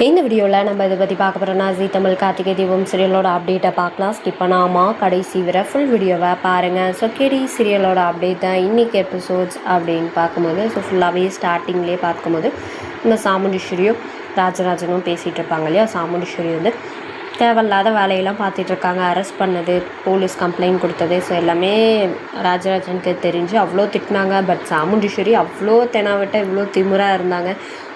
இந்த வீடியோவில் நம்ம இதை பற்றி பார்க்க போகிறோம்னா ஜீ தமிழ் கார்த்திகை தீபம் சீரியலோட அப்டேட்டை பார்க்கலாம். ஸ்கிப் பண்ணாமல் கடைசி வரை ஃபுல் வீடியோவை பாருங்கள். ஸோ கேடி சீரியலோட அப்டேட் தான் இன்றைக்கி எபிசோட்ஸ் அப்படின்னு பார்க்கும்போது ஃபுல்லாகவே ஸ்டார்டிங்லேயே பார்க்கும்போது இந்த சாமுண்டீஸ்வரியும் ராஜராஜனும் பேசிகிட்டு இருப்பாங்க இல்லையா. சாமுண்டீஸ்வரி தேவையில்லாத வேலையெல்லாம் பார்த்துட்ருக்காங்க. அரெஸ்ட் பண்ணது, போலீஸ் கம்ப்ளைண்ட் கொடுத்தது, ஸோ எல்லாமே ராஜராஜனுக்கு தெரிஞ்சு அவ்வளோ திட்டினாங்க. பட் சாமுண்டீஸ்வரி அவ்வளோ தெனாவிட்ட இவ்வளோ திமுறாக இருந்தாங்க.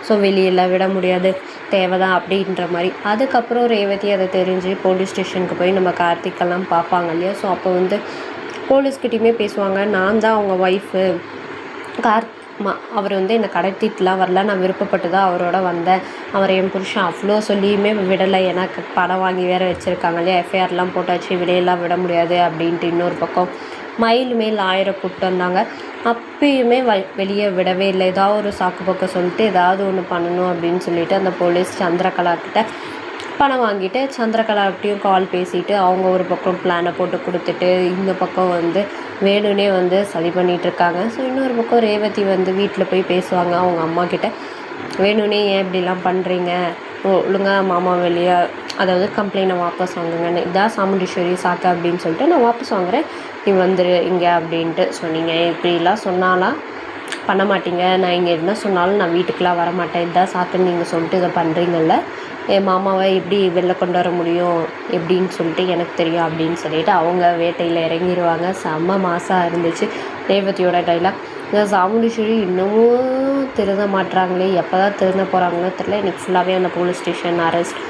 ஸோ வெளியெல்லாம் விட முடியாது, தேவைதான் அப்படின்ற மாதிரி. அதுக்கப்புறம் ரேவதி அதை தெரிஞ்சு போலீஸ் ஸ்டேஷனுக்கு போய் நம்ம கார்த்திகெல்லாம் பார்ப்பாங்க இல்லையா. ஸோ அப்போ போலீஸ்கிட்டையுமே பேசுவாங்க, நான் தான் அவங்க ஒய்ஃபு அவர் என்னை கடத்திட்டுலாம் வரல, நான் விருப்பப்பட்டு தான் அவரோட வந்தேன், அவர் என் புருஷன் அவ்வளோ சொல்லியுமே விடலை, எனக்கு பணம் வாங்கி வேறு வச்சுருக்காங்க இல்லையா, எஃப்ஐஆர்லாம் போட்டாச்சு, வெளியெல்லாம் விட முடியாது அப்படின்ட்டு. இன்னொரு பக்கம் மயிலுமே லாயரை கூப்பிட்டு வந்தாங்க, அப்பயுமே வெளியே விடவே இல்லை. ஏதாவது ஒரு சாக்கு பக்கம் சொல்லிட்டு ஏதாவது ஒன்று பண்ணணும் அப்படின்னு சொல்லிட்டு அந்த போலீஸ் சந்திரகலாக்கிட்ட பணம் வாங்கிட்டு சந்திரகலாக்கிட்டையும் கால் பேசிட்டு அவங்க ஒரு பக்கம் பிளானை போட்டு கொடுத்துட்டு இந்த பக்கம் வேணுனே சதி பண்ணிகிட்ருக்காங்க. ஸோ இன்னொரு பக்கம் ரேவதி வீட்டில் போய் பேசுவாங்க அவங்க அம்மா கிட்ட, வேணுனே ஏன் இப்படிலாம் பண்ணுறீங்க, ஒழுங்காக மாமா வெளியே அதாவது கம்ப்ளைண்ட்டை வாபஸ் வாங்குங்கன்னு, இதான் சாமுண்டீஸ்வரி சாக்கு அப்படின்னு சொல்லிட்டு நான் வாபஸ் வாங்குகிறேன், நீ வந்துரு இங்கே அப்படின்ட்டு. ஸோ நீங்கள் இப்படிலாம் சொன்னாலாம் பண்ண மாட்டீங்க, நான் இங்கே என்ன சொன்னாலும் நான் வீட்டுக்கெலாம் வரமாட்டேன், இதுதான் சாக்குன்னு நீங்கள் சொல்லிட்டு இதை பண்ணுறீங்கல்ல, என் மாமாவை எப்படி வெளில கொண்டு வர முடியும் எப்படின்னு சொல்லிட்டு எனக்கு தெரியும் அப்படின்னு சொல்லிட்டு அவங்க வேட்டையில் இறங்கிடுவாங்க. செம்ம மாசாக இருந்துச்சு ரேவதியோட டைலாக். இந்த சாமுண்டீஸ்வரி இன்னமும் திருந்த மாட்டுறாங்களே, எப்போ தான் திருந்த போகிறாங்களோ தெரியல. எனக்கு ஃபுல்லாகவே அந்த போலீஸ் ஸ்டேஷன் அரெஸ்ட்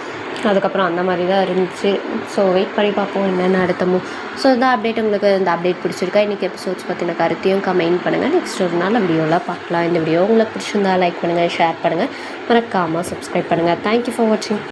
அதுக்கப்புறம் அந்த மாதிரி தான் இருந்துச்சு. ஸோ வெயிட் பண்ணி பார்ப்போம் என்னென்ன அடுத்தமும். ஸோ இந்த அப்டேட் உங்களுக்கு இந்த அப்டேட் பிடிச்சிருக்கா, இன்றைக்கி எபிசோட்ஸ் பற்றின கருத்தையும் கமெண்ட் பண்ணுங்கள். நெக்ஸ்ட் ஒரு நாள் வீடியோவில் பார்க்கலாம். இந்த வீடியோ உங்களுக்கு பிடிச்சிருந்தா லைக் பண்ணுங்கள், ஷேர் பண்ணுங்கள், மறக்காமல் சப்ஸ்கிரைப் பண்ணுங்கள். தேங்க்யூ ஃபார் வாட்சிங்.